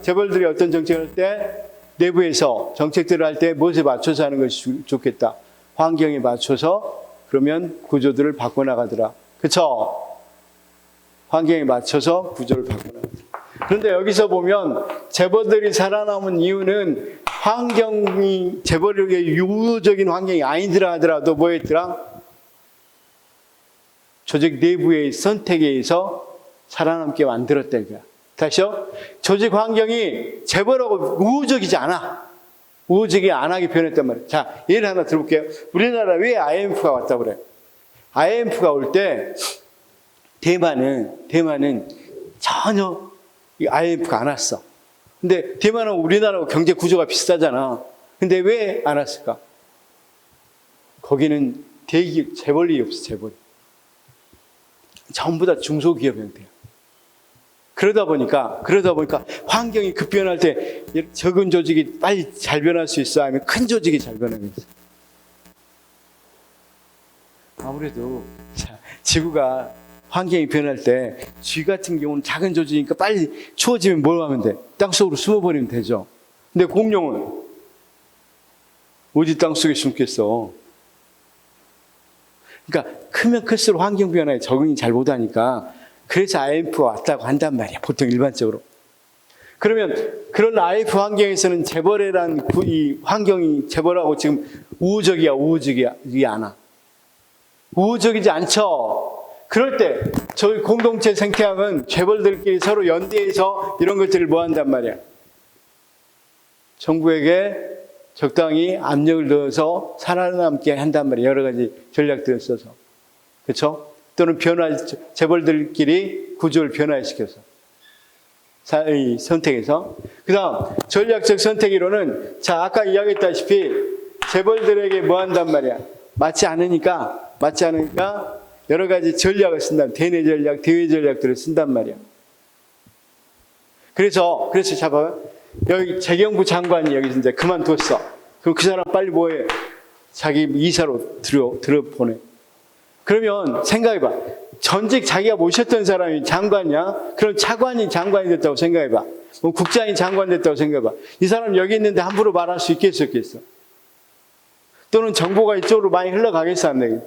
[SPEAKER 1] 재벌들이 어떤 정책을 할 때 내부에서 정책들을 할 때 무엇에 맞춰서 하는 것이 좋겠다. 환경에 맞춰서 그러면 구조들을 바꿔나가더라. 그쵸? 환경에 맞춰서 구조를 바꿔나가더라. 그런데 여기서 보면 재벌들이 살아남은 이유는 환경이 재벌에게 유효적인 환경이 아니더라 하더라도 뭐였더라? 조직 내부의 선택에 의해서 살아남게 만들었다 이거야. 다시요. 조직 환경이 재벌하고 우호적이지 않아. 우호적이 안 하게 변했단 말이에요. 자, 예를 하나 들어볼게요. 우리나라 왜 IMF가 왔다고 그래? IMF가 올 때 대만은 전혀 IMF가 안 왔어. 근데 대만은 우리나라하고 경제 구조가 비슷하잖아. 근데 왜 안 왔을까? 거기는 대기업, 재벌이 없어, 재벌이. 전부 다 중소기업 형태야. 그러다 보니까 환경이 급변할 때 적은 조직이 빨리 잘 변할 수 있어? 아니면 큰 조직이 잘 변하겠어? 아무래도 지구가 환경이 변할 때 쥐 같은 경우는 작은 조직이니까 빨리 추워지면 뭘 하면 돼? 땅속으로 숨어버리면 되죠. 근데 공룡은 어디 땅속에 숨겠어? 그러니까 크면 클수록 환경 변화에 적응이 잘 못하니까 그래서 IMF가 왔다고 한단 말이야. 보통 일반적으로. 그러면 그런 IMF 환경에서는 재벌이란 이 환경이 재벌하고 지금 우호적이지 않아. 우호적이지 않죠. 그럴 때 저희 공동체 생태학은 재벌들끼리 서로 연대해서 이런 것들을 뭐 한단 말이야. 정부에게 적당히 압력을 넣어서 살아남게 한단 말이에요. 여러 가지 전략들을 써서. 그렇죠? 또는 재벌들끼리 구조를 변화시켜서. 선택에서. 그 다음, 전략적 선택이론은, 자, 아까 이야기했다시피, 재벌들에게 뭐 한단 말이야. 맞지 않으니까, 여러 가지 전략을 쓴다. 대내 전략, 대외 전략들을 쓴단 말이야. 그래서 잡아요. 여기 재경부 장관이 여기 이제 그만뒀어. 그럼 그 사람 빨리 뭐해? 자기 이사로 들어보내. 그러면 생각해봐. 전직 자기가 모셨던 사람이 장관이야? 그럼 차관이 장관이 됐다고 생각해봐. 뭐 국장이 장관 됐다고 생각해봐. 이 사람 여기 있는데 함부로 말할 수 있겠어? 또는 정보가 이쪽으로 많이 흘러가겠어? 안 되겠어?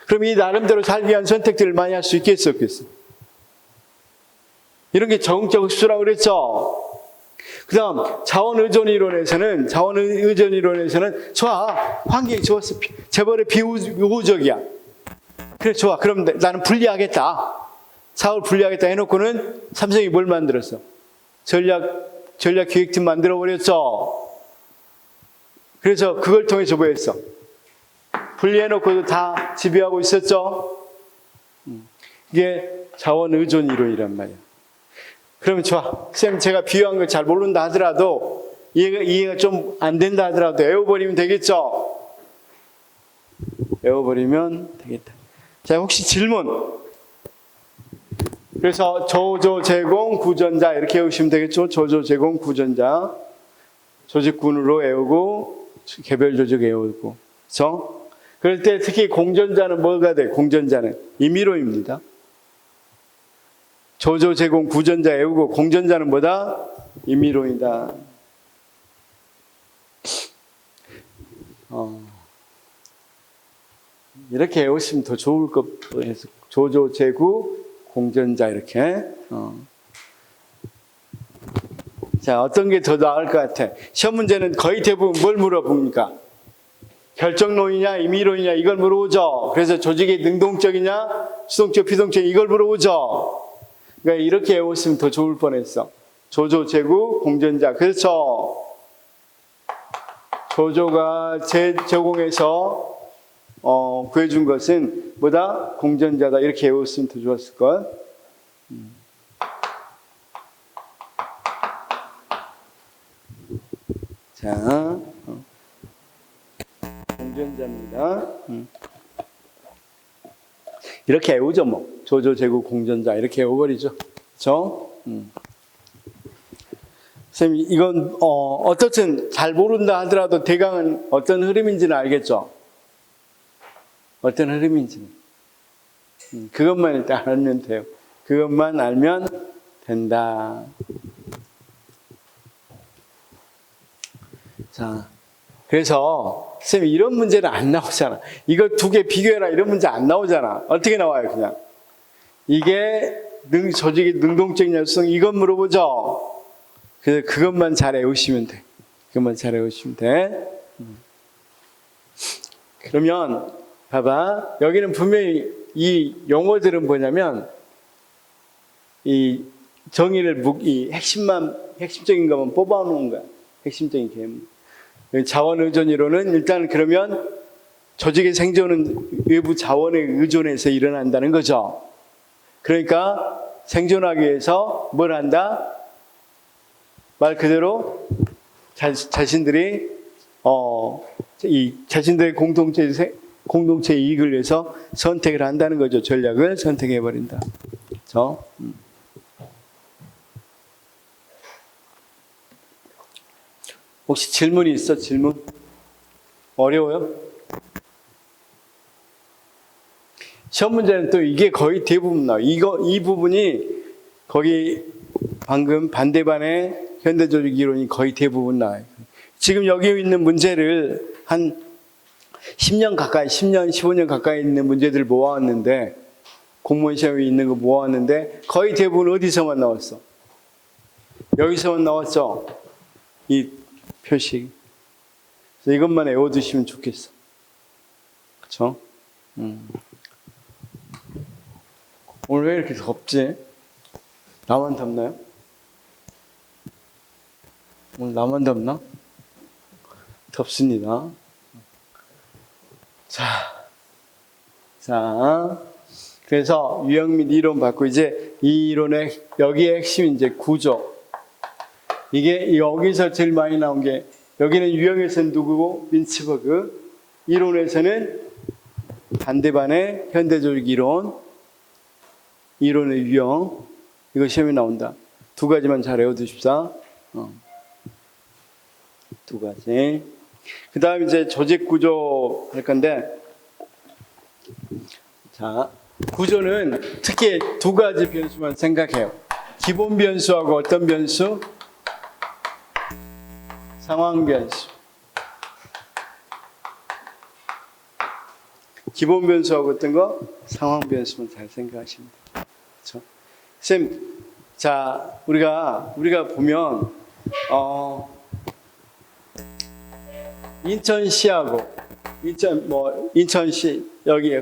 [SPEAKER 1] 그럼 이 나름대로 살기 위한 선택들을 많이 할 수 있겠어? 이런 게 적응적 흡수라고 그랬죠. 그 다음, 자원의존 이론에서는, 좋아. 환경이 좋았어. 재벌의 비우호적이야. 그래, 좋아. 그럼 나는 분리하겠다. 사업을 분리하겠다 해놓고는 삼성이 뭘 만들었어? 전략기획팀 만들어버렸죠. 그래서 그걸 통해서 뭐 했어? 분리해놓고도 다 지배하고 있었죠. 이게 자원의존 이론이란 말이야. 그러면 좋아. 쌤, 제가 비유한 걸 잘 모른다 하더라도, 이해가 좀 안 된다 하더라도 외워버리면 되겠죠? 외워버리면 되겠다. 자, 혹시 질문? 그래서 조조, 제공, 구전자 이렇게 외우시면 되겠죠? 조조, 제공, 구전자. 조직군으로 외우고, 개별 조직 외우고. 그렇죠? 그럴 때 특히 공전자는 뭐가 돼? 공전자는 임의로입니다. 조조, 제공, 구전자 외우고 공전자는 뭐다? 임의론이다. 이렇게 외우시면 더 좋을 것 같아서 조조, 제구, 공전자 이렇게. 자, 어떤 게 더 나을 것 같아? 시험 문제는 거의 대부분 뭘 물어봅니까? 결정론이냐, 임의론이냐 이걸 물어보죠. 그래서 조직이 능동적이냐, 수동적, 비동적 이걸 물어보죠. 그러니까 이렇게 외웠으면 더 좋을 뻔했어. 조조, 제구, 공전자. 그렇죠. 조조가 제공해서 구해준 것은 뭐다? 공전자다. 이렇게 외웠으면 더 좋았을걸. 자, 공전자입니다. 이렇게 외우죠, 뭐. 조조, 제구, 공전자. 이렇게 외워버리죠. 그쵸? 선생님, 이건, 어떻든 잘 모른다 하더라도 대강은 어떤 흐름인지는 알겠죠? 어떤 흐름인지는. 그것만 일단 알면 돼요. 그것만 알면 된다. 자, 그래서 선생님 이런 문제는 안 나오잖아. 이거 두 개 비교해라 이런 문제 안 나오잖아. 어떻게 나와요? 그냥 이게 조직의 능동적인 열성 이건 물어보죠. 그래서 그것만 잘 외우시면 돼. 그러면 봐봐. 여기는 분명히 이 용어들은 뭐냐면 이 정의를 이 핵심적인 것만 뽑아놓은 거야. 핵심적인 개념. 자원의존 이론은 일단 그러면 조직의 생존은 외부 자원에 의존해서 일어난다는 거죠. 그러니까 생존하기 위해서 뭘 한다? 말 그대로 자신들이 자신들의 공동체 이익을 위해서 선택을 한다는 거죠. 전략을 선택해 버린다. 그렇죠? 혹시 질문이 있어? 질문? 어려워요? 시험 문제는 또 이게 거의 대부분 나와요. 이 부분이 거기 방금 반대반의 현대조직 이론이 거의 대부분 나와요. 지금 여기 있는 문제를 한 10년 가까이, 10년, 15년 가까이 있는 문제들을 모아왔는데, 공무원 시험에 있는 거 모아왔는데, 거의 대부분 어디서만 나왔어? 여기서만 나왔죠? 이 표식. 그래서 이것만 외워두시면 좋겠어. 그쵸? 오늘 왜 이렇게 덥지? 나만 덥나요? 오늘 나만 덥나? 덥습니다. 자, 그래서 유형 및 이론 받고 이제 이 이론의 여기의 핵심이 이제 구조. 이게 여기서 제일 많이 나온 게 여기는 유형에서는 누구고? 민츠버그. 이론에서는 반대반의 현대조직 이론의 유형. 이거 시험에 나온다. 두 가지만 잘 외워두십사. 두 가지. 그 다음 이제 조직 구조 할 건데, 자, 구조는 특히 두 가지 변수만 생각해요. 기본 변수하고 어떤 변수? 상황 변수. 기본 변수하고 어떤 거? 상황 변수만 잘 생각하시면 돼요. 그렇죠? 쌤, 자, 우리가 보면 인천시하고 인천시 여기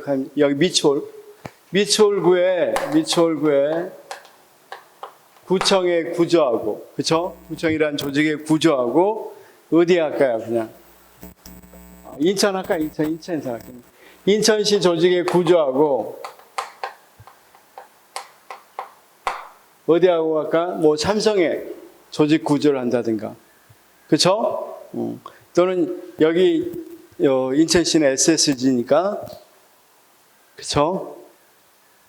[SPEAKER 1] 미추홀구에 구청의 구조하고, 그렇죠? 구청이란 조직의 구조하고 어디 할까요? 그냥 인천 할까요? 인천에서 할까요? 인천시 조직의 구조하고 어디하고 할까? 뭐 삼성의 조직 구조를 한다든가, 그렇죠? 또는 여기 인천시는 SSG니까, 그렇죠?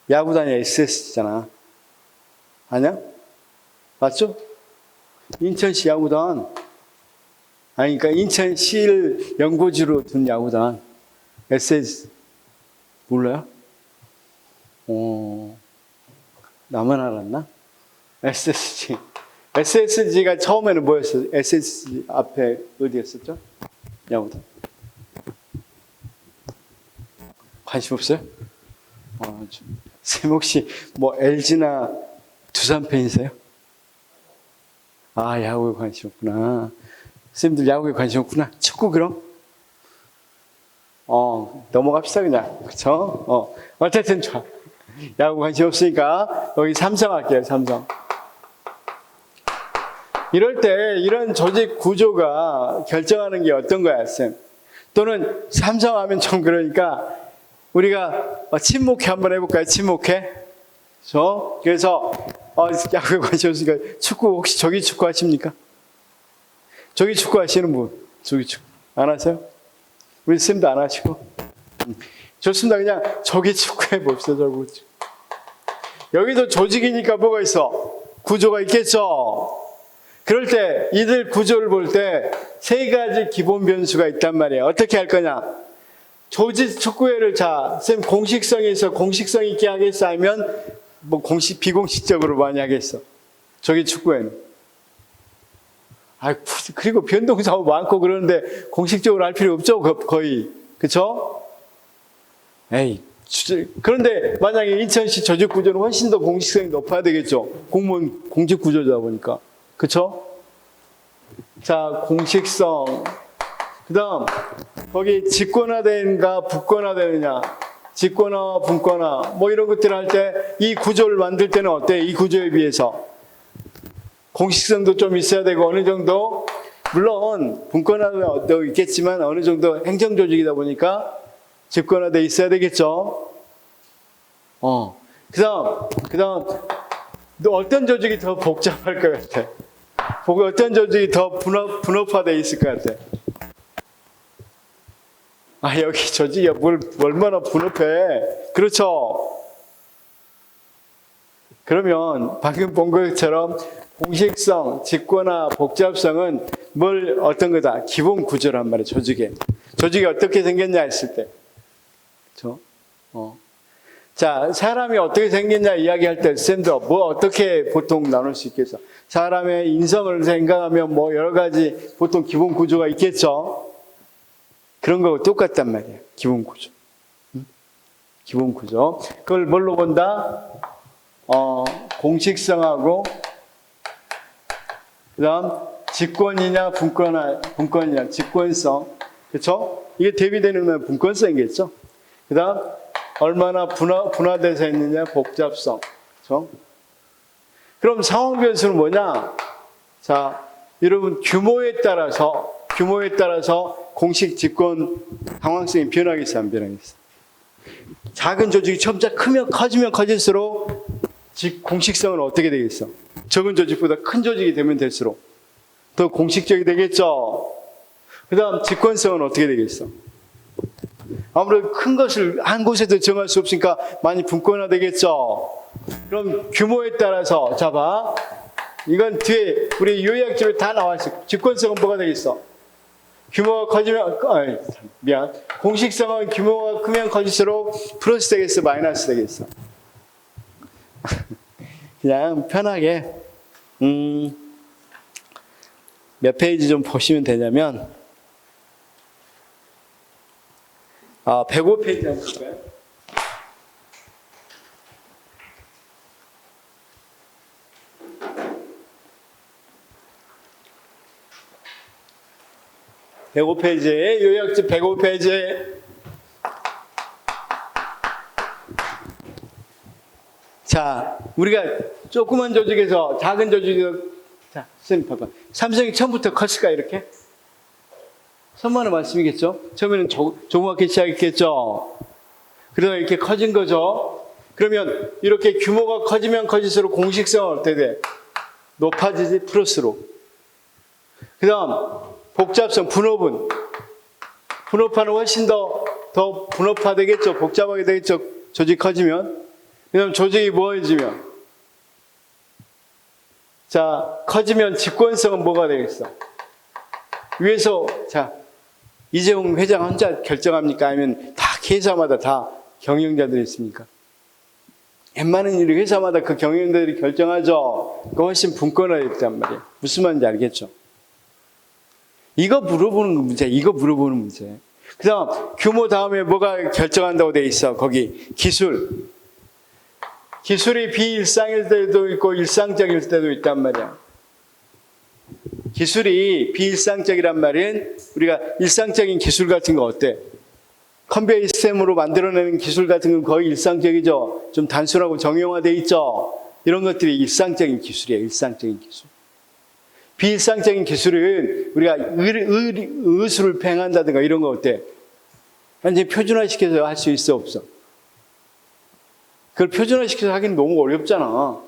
[SPEAKER 1] 야구단이 SSG잖아. 아니야? 맞죠? 인천시 야구단. 아니, 그러니까 인천시를 연고지로 둔 야구단. SS 몰라요? 나만 알았나? SSG. SSG가 처음에는 뭐였어요? SSG 앞에 어디였었죠? 야구단. 관심 없어요? 쌤 혹시 뭐 LG나 두산 팬이세요? 아, 야구에 관심 없구나. 쌤들 야구에 관심 없구나. 축구 그럼? 넘어갑시다 그냥. 그쵸? 어쨌든 좋아. 야구 관심 없으니까 여기 삼성 할게요. 삼성. 이럴 때 이런 조직 구조가 결정하는 게 어떤 거야, 쌤? 또는 삼성 하면 좀 그러니까 우리가 친목회 한번 해볼까요? 친목회? 그래서 야구에 관심 없으니까 축구 혹시 조기 축구 하십니까? 조기 축구 하시는 분? 조기 축구 안 하세요? 우리 쌤도 안 하시고. 좋습니다. 그냥 조기 축구 해봅시다. 조기 축구. 여기도 조직이니까 뭐가 있어? 구조가 있겠죠? 그럴 때 이들 구조를 볼 때 세 가지 기본 변수가 있단 말이에요. 어떻게 할 거냐? 조직 축구회를 쌤 공식성에서 공식성 있게 하겠어? 아니면 뭐 비공식적으로 많이 하겠어? 조기 축구회는. 그리고 변동사고 많고 그러는데 공식적으로 할 필요 없죠? 거의. 그쵸? 그런데 만약에 인천시 조직 구조는 훨씬 더 공식성이 높아야 되겠죠? 공무원 공직 구조다 보니까. 그쵸? 자, 공식성. 그 다음, 거기 직권화되는가, 분권화되느냐. 직권화, 분권화, 뭐 이런 것들 할 때 이 구조를 만들 때는 어때? 이 구조에 비해서. 공식성도 좀 있어야 되고, 어느 정도, 물론, 분권화도 있겠지만, 어느 정도 행정조직이다 보니까, 직권화돼 있어야 되겠죠? 그 다음, 너 어떤 조직이 더 복잡할 것 같아? 어떤 조직이 더 분업화돼 있을 것 같아? 여기 조직이 얼마나 분업해. 그렇죠? 그러면 방금 본 것처럼 공식성, 직권화, 복잡성은 어떤 거다? 기본 구조란 말이에요, 조직에. 조직이 어떻게 생겼냐 했을 때. 그렇죠? 자, 사람이 어떻게 생겼냐 이야기할 때 쌤도 어떻게 보통 나눌 수 있겠어? 사람의 인성을 생각하면 여러 가지 보통 기본 구조가 있겠죠? 그런 거하고 똑같단 말이에요. 기본 구조. 기본 구조. 그걸 뭘로 본다? 공식성하고, 그 다음, 직권이냐, 분권이냐, 직권성. 그쵸? 이게 대비되는 건 분권성이겠죠? 그 다음, 얼마나 분화돼서 있느냐, 복잡성. 그쵸? 그럼 상황 변수는 뭐냐? 자, 여러분, 규모에 따라서 규모에 따라서 공식 집권 방향성이 변하겠어, 안 변하겠어? 작은 조직이 점차 커지면 커질수록 공식성은 어떻게 되겠어? 적은 조직보다 큰 조직이 되면 될수록 더 공식적이 되겠죠. 그 다음 집권성은 어떻게 되겠어? 아무래도 큰 것을 한 곳에도 정할 수 없으니까 많이 분권화 되겠죠. 그럼 규모에 따라서 봐. 이건 뒤에 우리 요약집에 다 나와 있어. 집권성은 뭐가 되겠어? 규모가 커지면 공식성은 규모가 크면 커질수록 플러스 되겠어, 마이너스 되겠어? 그냥 편하게 몇 페이지 좀 보시면 되냐면 105페이지 한번 볼까요? (105페이지) 요약집 105페이지. 자, 우리가 조그만 조직에서 작은 조직에서, 자, 선생님 봐봐. 삼성이 처음부터 컸을까, 이렇게? 선만의 말씀이겠죠? 처음에는 조그맣게 시작했겠죠? 그러다 이렇게 커진 거죠? 그러면 이렇게 규모가 커지면 커질수록 공식성은 어떻게 돼? 높아지지, 플러스로. 그 다음, 복잡성, 분업은. 분업화는 훨씬 더 분업화되겠죠? 복잡하게 되겠죠? 조직 커지면. 그 다음 조직이 모아지면. 자, 커지면 집권성은 뭐가 되겠어? 위에서, 자, 이재용 회장 혼자 결정합니까? 아니면 다 회사마다 다 경영자들이 있습니까? 웬만한 일이 회사마다 그 경영자들이 결정하죠. 그 훨씬 분권화됐단 말이에요. 무슨 말인지 알겠죠? 이거 물어보는 문제, 그 다음, 규모 다음에 뭐가 결정한다고 돼 있어? 거기, 기술. 기술이 비일상일 때도 있고, 일상적일 때도 있단 말이야. 기술이 비일상적이란 말은, 우리가 일상적인 기술 같은 거 어때? 컨베이어 시스템으로 만들어내는 기술 같은 건 거의 일상적이죠? 좀 단순하고 정형화돼 있죠? 이런 것들이 일상적인 기술이에요, 일상적인 기술. 비일상적인 기술은 우리가 의술을 팽한다든가 이런 거 어때? 완전히 표준화시켜서 할 수 있어, 없어? 그걸 표준화시켜서 하기는 너무 어렵잖아.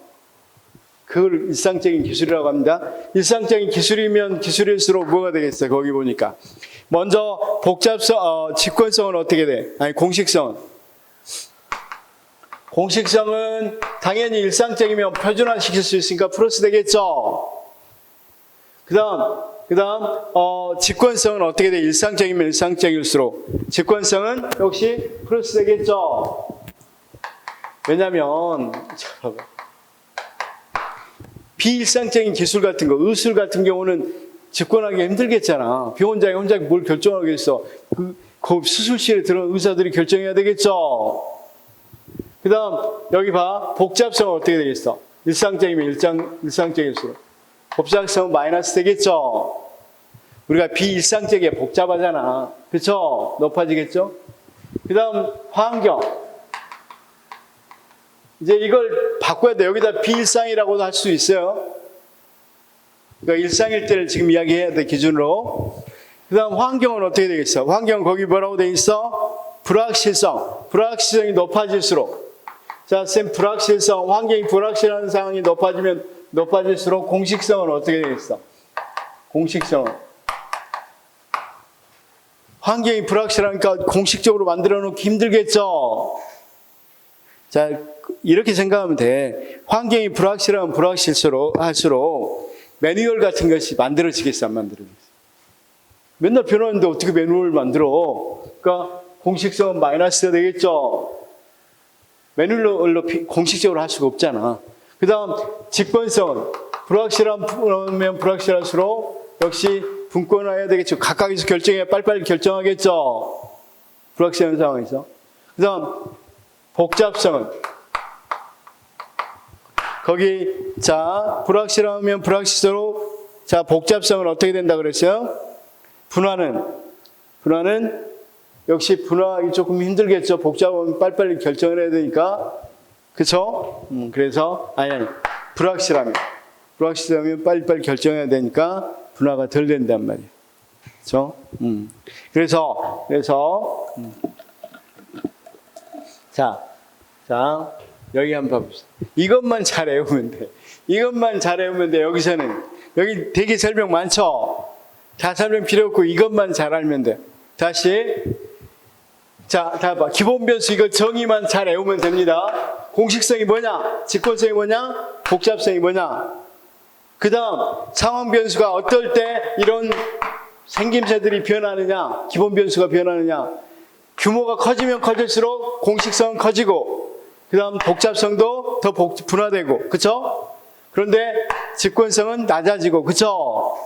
[SPEAKER 1] 그걸 일상적인 기술이라고 합니다. 일상적인 기술이면 기술일수록 뭐가 되겠어요? 거기 보니까. 먼저 복잡성, 집권성은 어떻게 돼? 아니, 공식성은. 공식성은 당연히 일상적이면 표준화시킬 수 있으니까 플러스 되겠죠? 그 다음, 집권성은 어떻게 돼? 일상적이면 일상적일수록. 집권성은 역시 플러스 되겠죠? 왜냐면, 비일상적인 기술 같은 거, 의술 같은 경우는 집권하기 힘들겠잖아. 병원장이 혼자 뭘 결정하겠어. 그 수술실에 들어온 의사들이 결정해야 되겠죠? 그 다음, 여기 봐. 복잡성은 어떻게 되겠어? 일상적이면 일상적일수록. 복잡성은 마이너스 되겠죠? 우리가 비일상적이야. 복잡하잖아. 그쵸? 높아지겠죠? 그 다음, 환경. 이제 이걸 바꿔야 돼. 여기다 비일상이라고도 할 수 있어요. 그러니까 일상일 때를 지금 이야기해야 돼, 기준으로. 그 다음 환경은 어떻게 되겠어? 환경 거기 뭐라고 돼 있어? 불확실성. 불확실성이 높아질수록. 자, 쌤, 불확실성. 환경이 불확실한 상황이 높아질수록 공식성은 어떻게 되겠어? 공식성은. 환경이 불확실하니까 공식적으로 만들어 놓기 힘들겠죠? 자, 이렇게 생각하면 돼. 환경이 불확실하면 할수록 매뉴얼 같은 것이 만들어지겠어, 안 만들어지겠어? 맨날 변하는데 어떻게 매뉴얼을 만들어? 그러니까 공식성은 마이너스가 되겠죠? 매뉴얼로 공식적으로 할 수가 없잖아. 그 다음, 집권성은 불확실하면 불확실할수록 역시 분권화해야 되겠죠. 각각에서 결정해야 빨리빨리 결정하겠죠? 불확실한 상황에서. 그 다음, 복잡성은 거기, 자, 불확실하면 불확실수록, 자, 복잡성은 어떻게 된다 그랬어요? 분화는 역시 분화하기 조금 힘들겠죠. 복잡하면 빨리빨리 결정을 해야 되니까. 그쵸? 그래서, 불확실하면 빨리빨리 결정해야 되니까 분화가 덜 된단 말이에요. 그렇죠? 그래서 자 여기 한번 봐봅시다. 이것만 잘 외우면 돼. 이것만 잘 외우면 돼. 여기 되게 설명 많죠? 다 설명 필요 없고 이것만 잘 알면 돼. 다시. 자, 다 봐. 기본 변수 이거 정의만 잘 외우면 됩니다. 공식성이 뭐냐? 직권성이 뭐냐? 복잡성이 뭐냐? 그 다음 상황 변수가 어떨 때 이런 생김새들이 변하느냐? 기본 변수가 변하느냐? 규모가 커지면 커질수록 공식성은 커지고 그 다음 복잡성도 더 분화되고, 그쵸? 그런데 직권성은 낮아지고, 그쵸?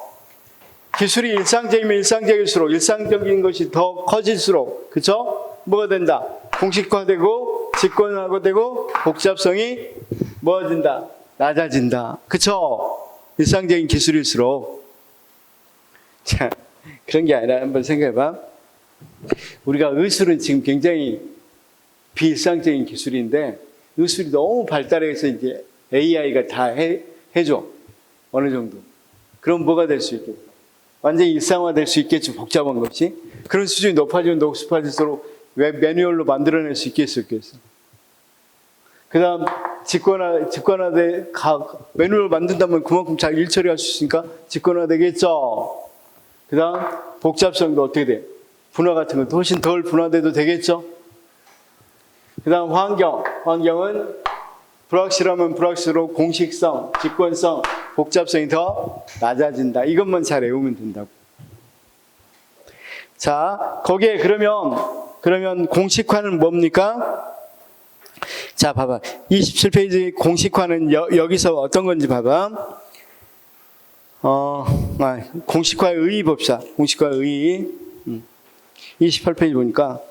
[SPEAKER 1] 기술이 일상적이면 일상적일수록 일상적인 것이 더 커질수록, 그쵸? 뭐가 된다? 공식화되고 직권화되고 복잡성이 뭐가 된다? 낮아진다. 그쵸? 일상적인 기술일수록. 자, 그런 게 아니라 한번 생각해봐. 우리가 의술은 지금 굉장히 비일상적인 기술인데 의술이 너무 발달해서 이제 AI가 다 해줘. 어느 정도. 그럼 뭐가 될 수 있겠어? 완전히 일상화될 수 있겠죠. 복잡한 것이. 그런 수준이 높아지면 높아질수록 왜 매뉴얼로 만들어낼 수 있겠어? 그 다음 직권화돼 매뉴얼 만든다면 그만큼 잘 일 처리할 수 있으니까 직권화되겠죠. 그 다음 복잡성도 어떻게 돼? 분화 같은 것도 훨씬 덜 분화돼도 되겠죠. 그 다음 환경은 불확실하면 불확실로 공식성, 직권성, 복잡성이 더 낮아진다. 이것만 잘 외우면 된다고. 자, 거기에 그러면 공식화는 뭡니까? 자, 봐봐. 27페이지 공식화는 여기서 어떤 건지 봐봐. 공식화의 의의 봅시다. 공식화의 의의. 28페이지 보니까.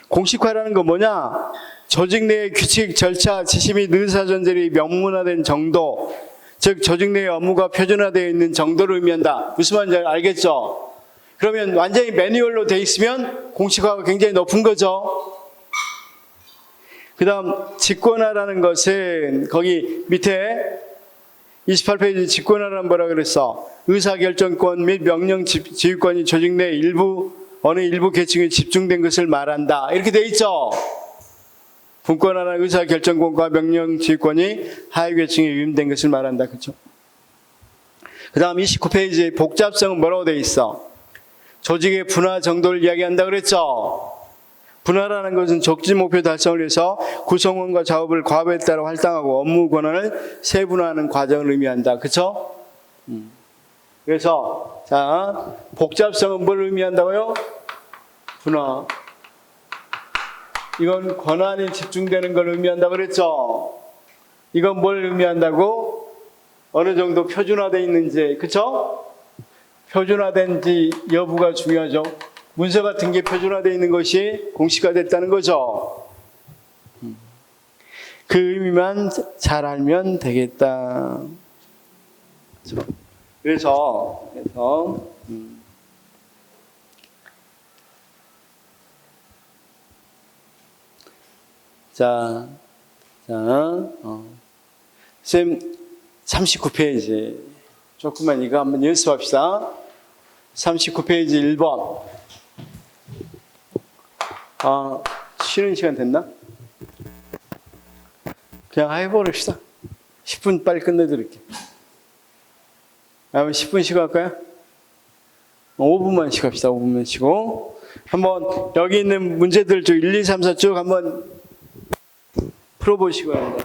[SPEAKER 1] 공식화라는 건 뭐냐? 조직 내의 규칙, 절차, 지시 및 의사전절이 명문화된 정도, 즉 조직 내의 업무가 표준화되어 있는 정도를 의미한다. 무슨 말인지 알겠죠? 그러면 완전히 매뉴얼로 돼 있으면 공식화가 굉장히 높은 거죠. 그 다음 직권화라는 것은 거기 밑에 28페이지 직권화란 뭐라 그랬어? 의사결정권 및 명령 지휘권이 조직 내 어느 일부 계층에 집중된 것을 말한다. 이렇게 돼 있죠. 분권화나 의사결정권과 명령 지휘권이 하위 계층에 유임된 것을 말한다. 그렇죠? 그 다음 29페이지 복잡성은 뭐라고 돼 있어? 조직의 분화 정도를 이야기한다 그랬죠. 분화라는 것은 적지 목표 달성을 위해서 구성원과 작업을 과부에 따라 할당하고 업무 권한을 세분화하는 과정을 의미한다. 그렇죠? 그래서 자, 복잡성은 뭘 의미한다고요? 분화. 이건 권한이 집중되는 걸 의미한다고 그랬죠? 이건 뭘 의미한다고? 어느 정도 표준화되어 있는지, 그쵸? 표준화된지 여부가 중요하죠. 문서 같은 게 표준화되어 있는 것이 공식화됐다는 거죠. 그 의미만 잘 알면 되겠다. 그래서 쌤 39페이지 조금만 이거 한번 연습합시다. 39페이지 1번. 쉬는 시간 됐나? 그냥 해버립시다. 10분 빨리 끝내드릴게. 그러면 10분 쉬고 할까요? 5분만 쉬고 합시다. 5분만 쉬고. 한번 여기 있는 문제들 쭉 1, 2, 3, 4 쭉 한번 풀어보시고 합니다.